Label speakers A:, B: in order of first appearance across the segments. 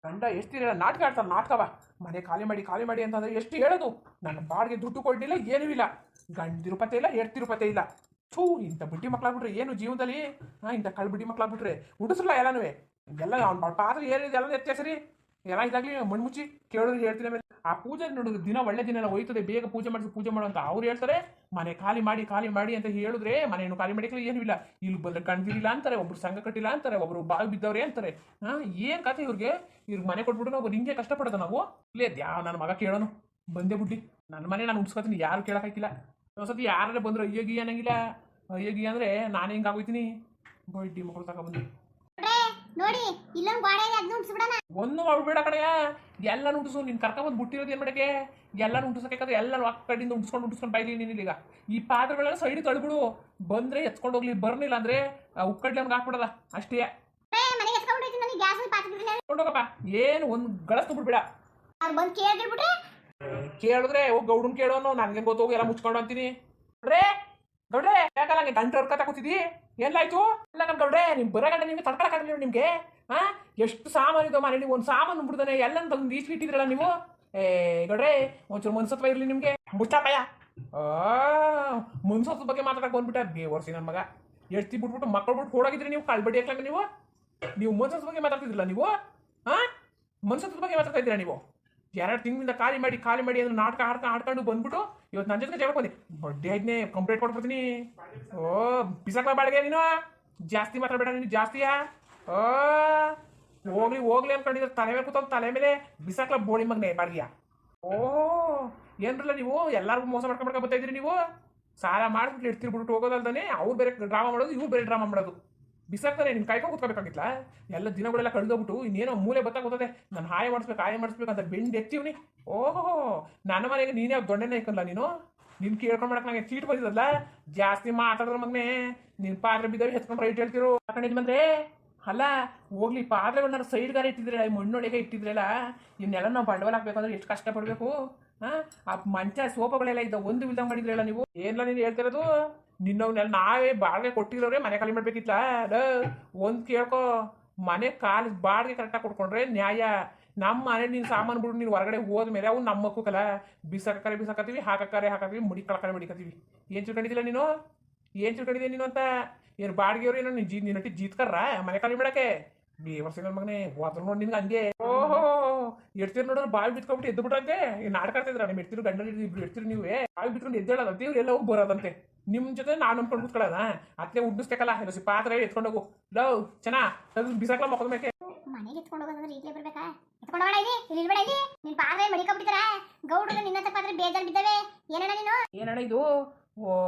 A: ಗಂಡ ಎಷ್ಟು ಹೇಳ ನಾಟಕ ಆಡ್ತಾರೆ ನಾಟಕವ. ಮನೆ ಖಾಲಿ ಮಾಡಿ ಅಂತಂದ್ರೆ ಎಷ್ಟು ಹೇಳೋದು. ನನ್ನ ಬಾಡಿಗೆ ದುಡ್ಡು ಕೊಡ್ಲಿಲ್ಲ, ಏನೂ ಇಲ್ಲ. ಗಂಡ ರೂಪಾಯಿ ಇಲ್ಲ, ಹೆಡ್ತಿ ರೂಪಾಯಿ ಇಲ್ಲ. ಥೂ, ಇಂಥ ಬಡ್ಡಿ ಮಕ್ಳಾಗ್ಬಿಟ್ರೆ ಏನು ಜೀವನದಲ್ಲಿ. ಇಂಥ ಕಳ್ ಬಡ್ಡಿ ಮಕ್ಳಾಗ್ಬಿಟ್ರೆ ಉಡಿಸಲ್ಲ ಎಲ್ಲನೂ. ಎಲ್ಲ ಅವ್ನ ಪಾತ್ರ ಏನಿದೆ ಎಲ್ಲ ವ್ಯತ್ಯಾಸ ರೀ. ಎಲ್ಲ ಇದಾಗಲಿ ಮಣ್ಣು ಮುಚ್ಚಿ ಕೇಳೋರು ಹೇಳ್ತೀನಿ. ಆಮೇಲೆ ಆ ಪೂಜೆ ನೋಡೋದು ದಿನ ಒಳ್ಳೆ ದಿನ ಎಲ್ಲ ಹೋಯ್ತದೆ, ಬೇಗ ಪೂಜೆ ಮಾಡಿಸಿ ಪೂಜೆ ಮಾಡೋ ಅಂತ ಅವ್ರು ಹೇಳ್ತಾರೆ. ಮನೆ ಖಾಲಿ ಮಾಡಿ ಅಂತ ಹೇಳಿದ್ರೆ ಮನೆಯನ್ನು ಖಾಲಿ ಮಾಡಿದ್ರೆ ಏನೂ ಇಲ್ಲ. ಇಲ್ಲಿ ಬಂದ್ರೆ ಕಣ್ದಿರಿಲ್ಲ ಅಂತಾರೆ, ಒಬ್ರು ಸಂಘ ಕಟ್ಟಿಲ್ಲ ಅಂತಾರೆ, ಒಬ್ರು ಬಾವಿ ಬಿದ್ದವ್ರೆ ಅಂತಾರೆ. ಏನು ಕತೆ ಇವ್ರಿಗೆ ಮನೆ ಕೊಟ್ಬಿಟ್ಟು ನಾವು ಹಿಂಗೆ ಕಷ್ಟಪಡೋದು ನಾವು. ಇಲ್ಲೇ ಯಾವ ನನ್ನ ಮಗ ಕೇಳೋನು ಬಂದೆ ಬುಡ್ಡಿ. ನನ್ನ ಮನೆ ನಾನು ಉಡ್ಸ್ಕೊತೀನಿ, ಯಾರು ಕೇಳೋಕ್ಕಾಗಿಲ್ಲ. ಒಂದ್ಸತಿ ಯಾರೇ ಬಂದ್ರು ಅಯ್ಯೋಗಿ ಅನ್ನಂಗಿಲ್ಲ. ಅಯ್ಯೋಗಿ ಅಂದರೆ ನಾನು ಹಿಂಗೆ ಆಗೋಯ್ತೀನಿ. ಬಡ್ಡಿ ಮಕ್ಕಳು ತಗೊಬಂದು
B: ನೋಡಿ ಇಲ್ಲೊಂದು ಗೋಡೆ ಇದೆ, ಅದನ್ನ ಉಡ್ಸ್ಬಿಡೋಣ.
A: ಒಂದು ಮಾಡ್ಬೇಡ ಕಡೆಯ, ಎಲ್ಲ ಉಂಟಿಸು. ನೀನು ಕರ್ಕೊಂಬಂದು ಬಿಟ್ಟಿರೋದು ಏನು ಮಾಡಕ್ಕೆ? ಎಲ್ಲ ಉಂಟಿಸೋಕಾದ್ರೆ ಎಲ್ಲ ಆ ಕಡೆಯಿಂದ ಉಡ್ಸ್ಕೊಂಡು ಬೈಲಿ. ನೀನಿಲ್ಲ ಈ ಪಾತ್ರೆಗಳೆಲ್ಲ ಸೈಡ್ ತಳ್ಬಿಡು. ಬಂದರೆ ಎತ್ಕೊಂಡು ಹೋಗ್ಲಿ, ಬರ್ನಿಲ್ಲ ಅಂದರೆ ಉಕ್ಕಡ್ಲಿ ಅವ್ನಿಗೆ ಹಾಕ್ಬಿಡಲ್ಲ ಅಷ್ಟೇ. ಕೊಂಡೋಗಪ್ಪ, ಏನು ಒಂದು ಗಳಸ್ ಬಿಡ್ಬೇಡ. ಕೇಳಿದ್ರೆ ಹೋಗಿ ಗೌಡನ್ ಕೇಳೋನು, ನನಗೆ ಗೊತ್ತೋಗಿ ಎಲ್ಲ ಮುಚ್ಕೊಂಡು ಅಂತೀನಿ. ಗೌಡ್ರೆ ಯಾಕಲ್ಲ ಹಂಗೆ ಗಂಟೆ ಹೊರ್ಕ ಕೂತಿದ್ದಿ? ಎಲ್ಲಾಯ್ತು? ಇಲ್ಲ ನಮ್ಮ ಗೌಡ್ರೆ, ನಿಮ್ ಬರೋ ಗಂಟೆ ನಿಮ್ಗೆ ತಡ್ಕೊಳಕ್ಕಾಗಲಿಲ್ಲ ನಿಮ್ಗೆ. ಎಷ್ಟು ಸಾಮಾನು ಇದು ಮನೆ, ನೀವು ಒಂದು ಸಾಮಾನು ಬಿಡ್ದಾನೆ ಎಲ್ಲ ತಂದು ಈಸ್ಬಿಟ್ಟಿದ್ರಲ್ಲ ನೀವು. ಗೌಡ್ರೆ ಒಂಚೂರು ಮನ್ಸತ್ವ ಇರಲಿ ನಿಮಗೆ. ಮುಚ್ಚಾಪಯ್ಯ, ಮನ್ಸತ್ವ ಬಗ್ಗೆ ಮಾತಾಡಕ್ಕೆ ಬಂದ್ಬಿಟ್ಟ ಬೇವರ್ಸಿ ನನ್ನ ಮಗ. ಎಡ್ತಿ ಬಿಟ್ಬಿಟ್ಟು ಮಕ್ಕಳು ಬಿಟ್ಟು ಓಡಾಗಿದ್ರಿ ನೀವು. ಕಾಳ್ಬಡಿ ಹಾಕ್ಲಂಗ ನೀವು ಮನ್ಸತ್ವ ಬಗ್ಗೆ ಮಾತಾಡ್ತಿದ್ರಲ್ಲ ನೀವು. ಮನ್ಸತ್ವ ಬಗ್ಗೆ ಮಾತಾಡ್ತಾ ಇದ್ದೀರಾ ನೀವು. 2 ತಿಂಗಳಿಂದ ಖಾಲಿ ಮಾಡಿ ಅಂದ್ರೆ ನಾಟಕ ಆಡ್ಕೊಂಡು ಬಂದ್ಬಿಟ್ಟು ಇವತ್ತು ನನ್ನ ಜೊತೆಗೆ ಜಗಳ ಬಂದಿ. ಬಡ್ಡಿ ಆಯ್ತನೆ ಕಂಪ್ಲೇಂಟ್ ಕೊಟ್ಬಿಡ್ತೀನಿ. ಬಿಸಾಕ್ಲ ಬಾಡಿಗೆ ನೀನು ಜಾಸ್ತಿ ಮಾತಾಡಬೇಡ. ನೀನು ಜಾಸ್ತಿಯಾ? ಹೋಗ್ಲಿ ಅನ್ಕೊಂಡಿದ್ರೆ ತಲೆ ಮೇಲೆ ಕೂತ ತಲೆ ಮೇಲೆ ಬಿಸಾಕ್ಲ ಬೋಳಿ ಮಗನೆ ಬಾಡಿಗೆಯ. ಏನ್ರಲ್ಲ ನೀವು ಎಲ್ಲರಿಗೂ ಮೋಸ ಮಾಡ್ಕೊಂಡ್ಬಿಡ್ಕೊ ಬರ್ತಾ ಇದ್ರಿ ನೀವು. ಸಾಲ ಮಾಡ್ಬಿಟ್ಟು ಇಡ್ತಿರ್ಬಿಟ್ಟು ಹೋಗೋದಲ್ದಾನೆ ಅವ್ರು ಬೇರೆ ಡ್ರಾಮಾ ಮಾಡೋದು, ಇವ್ರು ಬೇರೆ ಡ್ರಾಮಾ ಮಾಡೋದು. ಬಿಸಾಕ್ತಾನೆ ನೀನು ಕಾಯ್ಕೊಂಡು ಕೂತ್ಕೋಬೇಕಾಗಿತ್ತಲ್ಲ. ಎಲ್ಲ ದಿನಗಳೆಲ್ಲ ಕಳೆದೋಗ್ಬಿಟ್ಟು ಇನ್ನೇನೋ ಮೂಲೆ ಗೊತ್ತಾಗೋತ್ತದೆ. ನಾನು ಹಾಯ ಮಾಡಿಸ್ಬೇಕು ಅಂತ ಬೆಂಡ್ ಎತ್ತೀವ್ನಿ. ನನ್ನ ಮನೆಗೆ ನೀನೇ ದೊಣ್ಣೆನೇ ಇಕ್ಕಲ್ಲ ನೀನು. ನಿನ್ ಕೇಳ್ಕೊಂಡು ಮಾಡಕ್ಕೆ ನಂಗೆ ಚೀಟ್ ಬಂದಿದ್ದಲ್ಲ. ಜಾಸ್ತಿ ಮಾತಾಡಿದ್ರೆ ಮಗನೆ ನಿನ್ನ ಪಾತ್ರೆ ಬಿದ್ದವ್ರು ಹೆತ್ಕೊಂಡು ರೈಟ್ ಹೇಳ್ತಿರು ಹಾಕೊಂಡಿದ್ ಬಂದ್ರೆ. ಅಲ್ಲ ಹೋಗ್ಲಿ, ಪಾತ್ರೆಗಳನ್ನ ಸೈಡ್ ಗಾರ ಇಟ್ಟಿದ್ರಲ್ಲ, ಮಣ್ಣೊಳಗೆ ಇಟ್ಟಿದ್ರಲ್ಲ, ಇವನ್ನೆಲ್ಲ ನಾವು ಬಂಡವಾಳ ಹಾಕ್ಬೇಕಂದ್ರೆ ಎಷ್ಟು ಕಷ್ಟಪಡಬೇಕು. ಆ ಮಂಚ ಸೋಫಾಗಳೆಲ್ಲ ಇದ್ದ ಒಂದು ಇಲ್ದಂಗೆ ಮಾಡಿದ್ರಲ್ಲ ನೀವು. ಏನಿಲ್ಲ ನೀನು ಹೇಳ್ತಿರೋದು. ನಿನ್ನವನ್ನೆಲ್ಲ ನಾವೇ ಬಾಡಿಗೆ ಕೊಟ್ಟಿರೋರೆ ಮನೆ ಖಾಲಿ ಮಾಡ್ಬೇಕಿತ್ತಲ್ಲ. ಒಂದು ಕೇಳ್ಕೊ, ಮನೆ ಬಾಡಿಗೆ ಕರೆಕ್ಟಾಗಿ ಕೊಡ್ಕೊಂಡ್ರೆ ನ್ಯಾಯ. ನಮ್ಮ ಮನೆ ನೀನು ಸಾಮಾನು ಬಿಡು, ನೀನು ಹೊರಗಡೆ ಹೋದ್ಮೇಲೆ ಅವ್ನು ನಮ್ಮ ಮಕ್ಕಳ ಬಿಸಾಕತ್ತೀವಿ, ಹಾಕತ್ತೀವಿ, ಮಡಿಕತ್ತೀವಿ. ಏನು ತಿಳ್ಕೊಂಡಿದ್ದಿಲ್ಲ ನೀನು? ಏನು ತಿಳ್ಕೊಂಡಿದ್ದೆ ನೀನು ಅಂತ? ಏನು ಬಾಡಿಗೆಯವ್ರು ಏನೋ ನೀನು ಜೀತ್ಕರ್ರ ಮನೆ ಖಾಲಿ ಮಾಡಕ್ಕೆ? ವರ್ಷ ಮಗನೇ ಹೋದ್ರು ನೋಡಿ ನಿನ್ಗೆ ಹಂಗೆ. ಎಡ್ತೀರು ನೋಡೋರು ಬಾವಿ ಬಿತ್ಕೊಂಡ್ಬಿಟ್ಟು ಎದ್ದು ಬಿಟ್ಟಂತೆ. ನಾಟಕ ಆಡ್ತಿದ್ರ ನಿಮ್ಮ ಎಡ್ತಿರು ಗಂಡ ಎಡ್ತಿರು ನೀವೇ ಬಾವಿ ಬಿತ್ಕೊಂಡು ಎದ್ದೇಳೋದಂತೆ. ಇವ್ರು ಎಲ್ಲ ಹೋಗಿ ಬರೋದಂತೆ. ನಿಮ್ಮ ಜೊತೆ ನಾನು ನಂಬ್ಕೊಂಡು ಕೂತ್ಕೊಳ್ಳೋಣ. ಅತ್ತೆ ಉಡ್ಡಿಸ್ಬೇಕಲ್ಲ, ಎಲ್ಲ ಪಾತ್ರೆ ಎತ್ಕೊಂಡು ಹೋಗು. ಲವ್ ಚೆನ್ನಾಗಿ ಬಿಸಾಕ್ಲ ಮಕ್ಕಳ ಮೇಲೆ
B: ಮನೆಗೆ ಎತ್ಕೊಂಡು ಹೋಗೋದಂದ್ರೆ ಈಗಲೇ ಬರ್ಬೇಕಾ? ಎತ್ಕೊಂಡು ಹೋಗೋಣ ಇಲ್ಲಿ, ಇಲ್ಲಿ ಇಲ್ಬೇಡ. ಇಲ್ಲಿ ನಿನ್ ಪಾತ್ರೆ ಮಡಿಕೊಂಡ್ಬಿಟ್ಟಿದಾರ ಗೌಡ್ರು. ನಿನ್ನ ಹತ್ರ ಪಾತ್ರೆ ಬೇಜಾರು ಬಿದ್ದಾವೆ. ಏನಣ್ಣ ನೀನು?
A: ಏನಣ್ಣ ಇದು?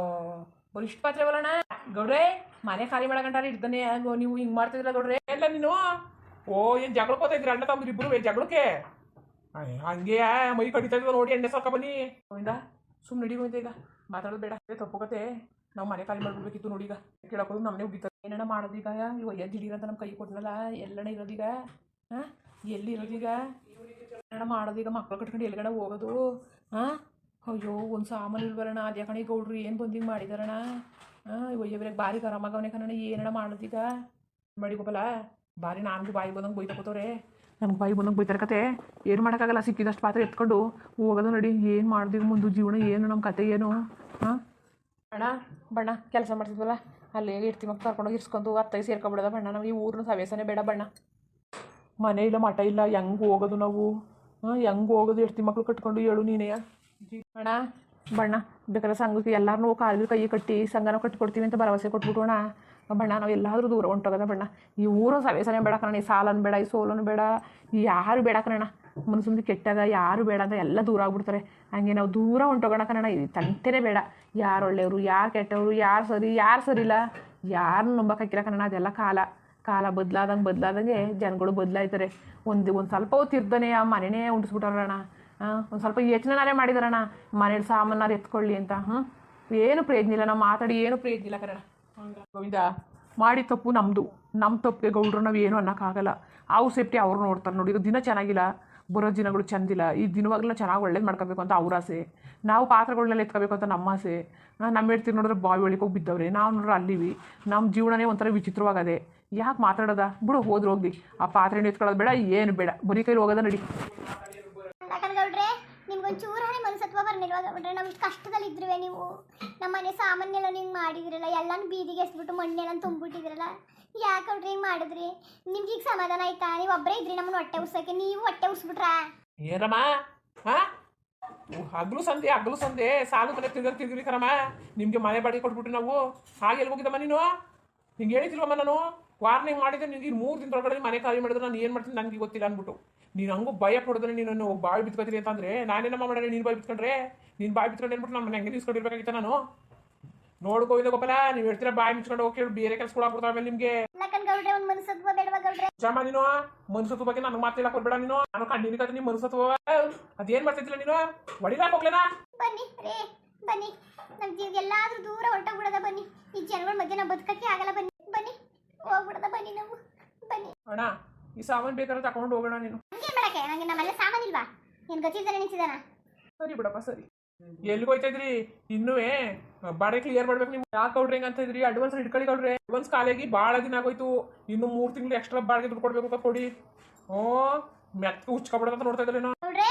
A: ಇಷ್ಟು ಪಾತ್ರೆ ಬರೋಣ ಗೌಡ್ರೆ. ಮನೆ ಖಾಲಿ ಮಾಡಕಂಟಾರೆ ಇರ್ತಾನೆ ನೀವು ಹಿಂಗೆ ಮಾಡ್ತಿದ್ರಲ್ಲ ಗೌಡ್ರೆ. ಎಲ್ಲ ನೀನು ಏನು ಜಗಳಕೋತಾ ಇದ್ರಿ ಅಣ್ಣ ತಮ್ಮರು ಇಬ್ಬರು ಜಗಳಕ್ಕೆ? ಹಂಗೆ ಮೈ ಕಡಿತಾ ಇದ್ವ ನೋಡಿ. ಎಣ್ಣೆ ಸಾಕ ಬನ್ನಿ ಗೋವಿಂದ, ಸುಮ್ಮನೆ ನಡಿ ಗೋವಿಂದ. ಈಗ ಮಾತಾಡೋದು ಬೇಡ, ತಪ್ಪುಕತೆ. ನಾವು ಮನೆ ಖಾಲಿ ಮಾಡ್ಬಿಡ್ಬೇಕಿತ್ತು ನೋಡಿ. ಈಗ ಕೇಳೋದು ನಮ್ಮನೆ ಉಗಿತಾರೆ. ಏನಣ್ಣ ಮಾಡೋದೀಗ? ಇವಾಗ ದಿಢೀರಂತ ನಮ್ಮ ಕೈ ಕೊಟ್ಟನಲ್ಲ, ಎಲ್ಲಣ್ಣ ಇರೋದೀಗ? ಎಲ್ಲಿ ಇರೋದೀಗ? ಏನಣ್ಣ ಮಾಡೋದೀಗ? ಮಕ್ಳು ಕಟ್ಕೊಂಡು ಎಲ್ಲಿಗಣ ಹೋಗೋದು? ಅಯ್ಯೋ ಒಂದು ಸಾಮಾನು ಇಲ್ವರಣ. ಅದೇ ಕಣೆ ಗೌಡ್ರು ಏನು ಬಂದಿಂಗೆ ಮಾಡಿದಾರಣ. ಒಯ್ಯವ್ರಿಗೆ ಭಾರಿ ಆರಾಮಾಗವನೆ ಕಣ. ಏನಣ್ಣ ಮಾಡೋದೀಗ? ಮಾಡಿ ಗೋಪಲ್ಲ ಭಾರಿ ನನಗೂ ಬಾಯಿ ಬಂದಂಗೆ ಬೈತಾ ಕೂತವ್ರೆ. ನಮ್ಗೆ ಬಾಯಿ ಬಂದಂಗೆ ಬೈತಾರೆ ಕತೆ. ಏನು ಮಾಡೋಕ್ಕಾಗಲ್ಲ, ಸಿಕ್ಕಿದಷ್ಟು ಪಾತ್ರೆ ಎತ್ಕೊಂಡು ಹೋಗೋದು ನಡಿ. ಏನು ಮಾಡಿದೀಗ ಮುಂದೆ ಜೀವನ ಏನು, ನಮ್ಮ ಕತೆ ಏನು? ಬಣ್ಣ ಕೆಲಸ ಮಾಡ್ತಿದ್ವಲ್ಲ ಅಲ್ಲೇ ಇರ್ತಿ ಮಕ್ಕಳು ಕರ್ಕೊಂಡೋಗಿ ಇರ್ಸ್ಕೊಂಡು ಅತ್ತೈ ಸೇರ್ಕೊಬಿಡೋದ ಬಣ್ಣ. ನಾವು ಈ ಊರಿನ ಸವೇಸನೆ ಬೇಡ ಬಣ್ಣ. ಮನೆ ಇಲ್ಲ, ಮಠ ಇಲ್ಲ, ಹೆಂಗೆ ಹೋಗೋದು ನಾವು? ಹೆಂಗೆ ಹೋಗೋದು? ಇರ್ತಿ ಮಕ್ಕಳು ಕಟ್ಕೊಂಡು ಹೇಳು ನೀನೇ. ಬಣ್ಣ ಬೇಕಾದ್ರೆ ಸಂಘಕ್ಕೆ ಎಲ್ಲರೂ ಕಾಲಿಗೆ ಕೈ ಕಟ್ಟಿ ಸಂಘನ ಕಟ್ಟಿಕೊಡ್ತೀವಿ ಅಂತ ಭರವಸೆ ಕೊಟ್ಬಿಟ್ಟೋಣ ಬಣ್ಣ. ನಾವು ಎಲ್ಲಾದರೂ ದೂರ ಹೊಂಟೋಗೋದ ಬಣ್ಣ. ಈ ಊರು ಸವೇಸನೆ ಬೇಡ ಕಣ. ಈ ಸಾಲನು ಬೇಡ, ಈ ಸೋಲನು ಬೇಡ, ಯಾರು ಬೇಡ ಕಣ. ಮನಸ್ಸು ಕೆಟ್ಟಾಗ ಯಾರು ಬೇಡ ಅಂತ ಎಲ್ಲ ದೂರ ಆಗ್ಬಿಡ್ತಾರೆ. ಹಂಗೆ ನಾವು ದೂರ ಹೊಂಟೋಗೋಣ ಕಣ. ಇದು ತಂಟೆನೇ ಬೇಡ. ಯಾರು ಒಳ್ಳೆಯವರು, ಯಾರು ಕೆಟ್ಟವರು, ಯಾರು ಸರಿ, ಯಾರು ಸರಿಯಿಲ್ಲ, ಯಾರನ್ನು ನಂಬಕ್ಕಾಗಿಲ್ಲ ಕಣ. ಅದೆಲ್ಲ ಕಾಲ ಬದಲಾದಂಗೆ ಜನಗಳು ಬದಲಾಯ್ತಾರೆ. ಒಂದು ಸ್ವಲ್ಪ ಹೊತ್ತು ಇರ್ತಾನೆ ಆ ಮನೆಯೇ ಉಂಟಿಸ್ಬಿಟ್ಟಾರಣ. ಒಂದು ಸ್ವಲ್ಪ ಯೋಚನೆನಾರೇ ಮಾಡಿದಾರಣ, ಮನೇಲಿ ಸಾಮಾನಾರು ಎತ್ಕೊಳ್ಳಿ ಅಂತ. ಏನು ಪ್ರಯೋಜನ ಇಲ್ಲ, ನಾವು ಮಾತಾಡಿ ಏನು ಪ್ರಯೋಜನ ಇಲ್ಲ ಕಣ. ಗೋವಿಂದ ಮಾಡಿ ತಪ್ಪು ನಮ್ಮದು. ನಮ್ಮ ತಪ್ಪಿಗೆ ಗೌಡ್ರು ನಾವು ಏನು ಅನ್ನೋಕ್ಕಾಗಲ್ಲ. ಅವ್ರ ಸೇಫ್ಟಿ ಅವ್ರು ನೋಡ್ತಾರೆ ನೋಡಿ. ಈಗ ದಿನ ಚೆನ್ನಾಗಿಲ್ಲ, ಬರೋ ದಿನಗಳು ಚಂದಿಲ್ಲ. ಈ ದಿನವಾಗ್ಲೂ ಚೆನ್ನಾಗಿ ಒಳ್ಳೇದು ಮಾಡ್ಕೋಬೇಕು ಅಂತ ಅವ್ರ ಆಸೆ. ನಾವು ಪಾತ್ರೆಗಳನ್ನೆಲ್ಲ ಎತ್ಕೋಬೇಕು ಅಂತ ನಮ್ಮ ಆಸೆ. ನಮ್ಮ ಹೇಳ್ತೀವಿ ನೋಡಿದ್ರೆ ಬಾವಿ ಒಳಗೆ ಹೋಗಿ ಬಿದ್ದವ್ರೆ, ನಾವು ನೋಡ್ರೆ ಅಲ್ಲಿವಿ. ನಮ್ಮ ಜೀವನನೇ ಒಂಥರ ವಿಚಿತ್ರವಾಗದೆ. ಯಾಕೆ ಮಾತಾಡೋದ ಬಿಡು, ಹೋದ್ರೆ ಹೋಗ್ಲಿ. ಆ ಪಾತ್ರೆ ಎತ್ಕೊಳ್ಳೋದು ಬೇಡ, ಏನು ಬೇಡ, ಬರೀ ಕೈಲಿ ಹೋಗೋದ ನಡಿ.
B: ಗೌಡ್ರೆ ನಿಮ್ಗೊಂದು ಚೂರಾನೇ ಮನಸತ್ವ ಬರ್ನಿಲ್ವಾ ಗೌಡ್ರೆ? ನಾವು ಇಷ್ಟು ಕಷ್ಟದಲ್ಲಿ ಇದ್ರುವೆ ನೀವು ನಮ್ಮ ಮನೆ ಸಾಮಾನ್ಯೆಲ್ಲ ನೀವು ಮಾಡಿದಿರಲ್ಲ, ಎಲ್ಲಾನು ಬೀದಿಗೆ ಎಸ್ಬಿಟ್ಟು ಮಣ್ಣೆಲ್ಲ ತುಂಬಿಟ್ಟಿದ್ರಲ್ಲ. ಯಾಕೆ ಗೌಡ್ರೆ ಹಿಂಗೆ ಮಾಡಿದ್ರಿ? ನಿಮ್ಗೆ ಈಗ ಸಮಾಧಾನ ಆಯ್ತಾ? ನೀವು ಒಬ್ಬರೇ ಇದ್ರಿ ನಮ್ಮನ್ನು ಹೊಟ್ಟೆ ಉರ್ಸಕ್ಕೆ, ನೀವು ಹೊಟ್ಟೆ ಉರ್ಸ್ಬಿಟ್ರಾ?
A: ಏನಮ್ಮ ಹಗ್ಲು ಸಂದೆ ಸಾಲು ತಲೆ ತಿರ್ಗಿರಿ ಕರಮ್ಮ. ನಿಮಗೆ ಮನೆ ಬಾಡಿಗೆ ಕೊಟ್ಬಿಟ್ಟು ನಾವು ಹಾಗೆ ಎಲ್ಲಿ ಹೋಗಿದ್ದಮ್ಮ ನೀನು? ಹಿಂಗೆ ಹೇಳಿದಿಲ್ವಮ್ಮ ನಾನು ವಾರ್ನಿಂಗ್ ಮಾಡಿದ್ರೆ ನಿನಗೆ 3 ದಿನದೊಳಗಡೆ ಮನೆ ಖಾಲಿ ಮಾಡಿದ್ರೆ ನಾನು ಏನು ಮಾಡ್ತೀನಿ ನನಗೆ ಗೊತ್ತಿಲ್ಲ ಅಂದ್ಬಿಟ್ಟು ನೀನು ಹಂಗೂ ಭಯ ಪಡಿದ್ರೆ ನೀನು ಬಾಯಿ ಬಿತ್ಕೊತೀರಿ ಅಂತಂದರೆ ನಾನೇನಮ್ಮ ಮಾಡೋಣ? ನೀನು ಬಾಯಿ ಬಿತ್ಕೊಂಡ್ರೆ ನೀನು ಬಾಯಿ ಬಿತ್ಕೊಂಡು ಏನ್ಬಿಟ್ಟು ನಮ್ಮ ಮನೆ ಹೆಂಗೆ ನಿಲ್ಸ್ಕೊಂಡಿರ್ಬೇಕಾಗಿತ್ತ ನಾನು? ನೋಡ್ಕೋವಿದ ಗೋಪಾಲ, ನೀವು ಹೇಳ್ತೀರಾ ಬಾಯಿ ಮುಚ್ಕೊಂಡು ಹೋಗಿ ಬೇರೆ ಕೆಲಸಗಳು ಆಗ್ಬಿಡ್ತಾವೆ ಆಮೇಲೆ ನಿಮಗೆ.
B: ಗೌಡ್ರೆ ಒಂದು ಮನಸತ್ವ ಬೇಡವಾ ಗೌಡ್ರೆ?
A: ಜಮ್ಮ ನೀನು ಮನಸತ್ವ ಬಗ್ಗೆ ನನಗೆ ಮಾತಿಲ್ಲ ಕೊಡ್ಬೇಡ ನೀನು. ನಾನು ಕಣ್ಣಿನ ಕತೆ ನಿಮ್ಮ ಮನಸತ್ವ ಅದೇನು ಮಾಡ್ತಿದ್ದಿಲ್ಲ ನೀನು? ಹೊಡಿಲಾಕ ಹೋಗ್ಲೇನಾ?
B: ಬನ್ನಿ ರೇ ಬನ್ನಿ, ನಮ್ಮ ಜೀವ ಎಲ್ಲಾದ್ರೂ ದೂರ ಹೊರಟೋಗ್ಬಿಡದ. ಬನ್ನಿ, ಈ ಜನಗಳ ಮಧ್ಯೆ ನಾವು ಬದುಕಕ್ಕೆ ಆಗಲ್ಲ. ಬನ್ನಿ ಬನ್ನಿ ಹೋಗ್ಬಿಡದ. ಬನ್ನಿ ನಾವು ಬನ್ನಿ.
A: ಅಣ್ಣ ಈ ಸಾಮಾನು ಬೇಕಾದ್ರೆ ತಗೊಂಡು ಹೋಗೋಣ. ನೀನು
B: ಹಂಗೇನ್ ಮಾಡಕ್ಕೆ? ನಂಗೆ ನಮ್ಮಲ್ಲಿ ಸಾಮಾನು ಇಲ್ವಾ? ಏನು ಗೊತ್ತಿದ್ದಾನೆ ನಿಂತಿದ್ದಾನ?
A: ಸರಿ ಬಿಡಪ್ಪ ಸರಿ. ಎಲ್ಲಿಗೆ ಹೋಯ್ತಾ ಇದ್ರಿ? ಇನ್ನೂ ಬಾಡಿಗೆ ಕ್ಲಿಯರ್ ಮಾಡ್ಬೇಕು ನೀವು. ಯಾಕೆ ಕೊಡ್ರಿ ಹೆಂಗಂತ ಇದ್ರಿ? ಅಡ್ವಾನ್ಸ್ ಇಟ್ಕೊಳ್ಳಿ ಕೊಡ್ರಿ. ಅಡ್ವಾನ್ಸ್ ಕಾಲೇಗಿ ಭಾಳ ದಿನ ಆಗೋಯ್ತು. ಇನ್ನು 3 ತಿಂಗಳು ಎಕ್ಸ್ಟ್ರಾ ಬಾಡಿಗೆ ದುಡ್ಡು ಕೊಡ್ಬೇಕು ಅಂತ ಕೊಡಿ. ಮೆತ್ತ ಹುಚ್ಕೊಬಿಡೋದು ಅಂತ ನೋಡ್ತಾ ಇದ್ರಿ.
B: ಗೌಡ್ರೆ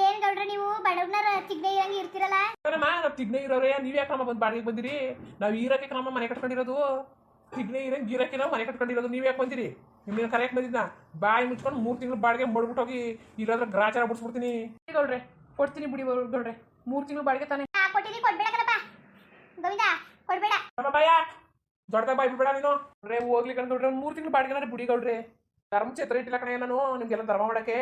B: ಏನ್ ಗೌಡ್ರೆ ನೀವು ಬಡವ್ರನ್ನ ತಿಗ್ನೆ ಇರಂಗೆ ಇರ್ತಿರಲ್ಲ?
A: ನಾವು ತಿಗ್ನೆ ಇರೋರೇ, ನೀವು ಯಾಕೆ ನಮ್ಮ ಬಂದು ಬಾಡಿಗೆ ಬಂದಿರಿ? ನಾವು ಈರಕ್ಕೆ ನಮ್ಮ ಮನೆ ಕಟ್ಕೊಂಡಿರೋದು. ತಿಗ್ನೆ ಇರಂಗೆ ಗೀರಕ್ಕೆ ನಾವು ಮನೆ ಕಟ್ಕೊಂಡಿರೋದು. ನೀವು ಯಾಕೆ ಬಂದಿರಿ? ನಿಮ್ಮನ್ನ ಕರೆಯಕ್ಕೆ ಬಂದಿದ್ದ ಬಾಯಿ ಮುಚ್ಕೊಂಡು 3 ತಿಂಗಳು ಬಾಡಿಗೆ ಮಾಡ್ಬಿಟ್ಟು ಹೋಗಿ ಇರೋದ್ರ ಗ್ರಾಚಾರ ಬಿಡಿಸ್ಬಿಡ್ತೀನಿ. ಗೌಡ್ರೆ ಕೊಡ್ತೀನಿ ಬಿಡಿ ಗೌಡ್ರೆ, 3 ತಿಂಗಳು ಬಾಡಿಗೆ ತಾನೆ
B: ಕೊಟ್ಟಿದ್ದೀನಿ. ಕೊಡ್ಬೇಡ ಕಣಪ್ಪ ಗೋವಿಂದ, ಕೊಡ್ಬೇಡ.
A: ಬಾಯ ದೊಡ್ಡದಾಗ ಬಾಯ್ ಬಿಡ್ಬೇಡ ನೀನು. ಹೋಗ್ಲಿ ಕಣ್ಕೊಡ್ರೆ 3 ತಿಂಗಳು ಬಾಡಿಗೆ ಬುಡಿ ಗೌಡ್ರೆ. ಧರ್ಮ ಛತ್ರ ಇಟ್ಟಿಲ್ಲ ಕಣೆ ನಾನು ನಿಮ್ಗೆಲ್ಲ ಧರ್ಮ ಮಾಡೋಕ್ಕೆ.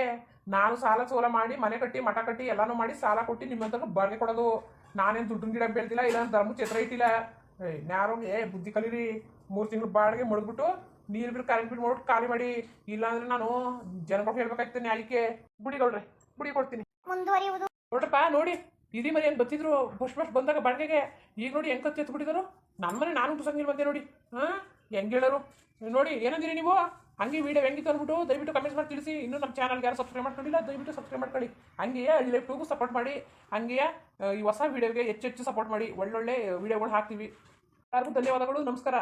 A: ನಾನು ಸಾಲ ಸೋಲ ಮಾಡಿ ಮನೆ ಕಟ್ಟಿ ಮಠ ಕಟ್ಟಿ ಎಲ್ಲಾನು ಮಾಡಿ ಸಾಲ ಕೊಟ್ಟು ನಿಮ್ಮಂತ ಬಾಡಿಗೆ ಕೊಡೋದು. ನಾನೇನು ದುಡ್ಡಿನ ಗಿಡ ಬೆಳ್ತಿಲ್ಲ, ಇಲ್ಲ ಧರ್ಮ ಛತ್ರ ಇಟ್ಟಿಲ್ಲ. ಯಾರೋ ಬುದ್ಧಿ ಕಲೀರಿ. 3 ತಿಂಗಳು ಬಾಡಿಗೆ ಮಡ್ಬಿಟ್ಟು ನೀರು ಬಿಟ್ಟು ಕರೆಂಟ್ ಬಿಟ್ಟು ಮಾಡ್ಬಿಟ್ಟು ಖಾಲಿ ಮಾಡಿ. ಇಲ್ಲಾಂದ್ರೆ ನಾನು ಜನಗಳಿಗೆ ಹೇಳ್ಬೇಕಾಗ್ತದೆ ನ್ಯಾಯಕ್ಕೆ. ಬುಡಿ ಗೌಡ್ರೆ ಬುಡಿ ಕೊಡ್ತೀನಿ.
B: ಮುಂದುವರಿಯುವುದು
A: ನೋಡ್ರಪ್ಪ ನೋಡಿ, ಇಡೀ ಮನೆ ಏನು ಬತ್ತಿದ್ರು ಬಸ್ ಬಂದಾಗ ಬಾಡಿಗೆಗೆ. ಈಗ ನೋಡಿ ಹೆಂಗೆ ಕತ್ತಿ ಎತ್ಬಿಟ್ಟಿದ್ರು. ನನ್ನ ಮನೆ ನಾನು ಟುಸಂಗಿಲ್ ಬಂದೆ ನೋಡಿ. ಹೆಂಗೆ ಹೇಳೋರು ನೋಡಿ. ಏನಂದಿರಿ ನೀವು? ಹಂಗೆ ವೀಡಿಯೋ ಹೆಂಗಿತ್ತು ಅಂದ್ಬಿಟ್ಟು ದಯವಿಟ್ಟು ಕಮೆಂಟ್ಸ್ ಮಾಡಿ ತಿಳಿಸಿ. ಇನ್ನೂ ನಮ್ಮ ಚಾನಲ್ಗೆ ಯಾರು ಸಬ್ಸ್ಕ್ರೈಬ್ ಮಾಡ್ಕೊಂಡಿಲ್ಲ ದಯವಿಟ್ಟು ಸಬ್ಸ್ಕ್ರೈಬ್ ಮಾಡ್ಕೊಳ್ಳಿ. ಹಂಗೆಯೇ ಹಳ್ಳಿ ಲೈಫ್ ಟೂಗೂ ಸಪೋರ್ಟ್ ಮಾಡಿ. ಹಂಗೆಯೇ ಈ ಹೊಸ ವೀಡಿಯೋಗೆ ಹೆಚ್ಚು ಸಪೋರ್ಟ್ ಮಾಡಿ. ಒಳ್ಳೊಳ್ಳೆ ವೀಡಿಯೋಗಳು ಹಾಕ್ತೀವಿ. ಎಲ್ಲರಿಗೂ ಧನ್ಯವಾದಗಳು. ನಮಸ್ಕಾರ.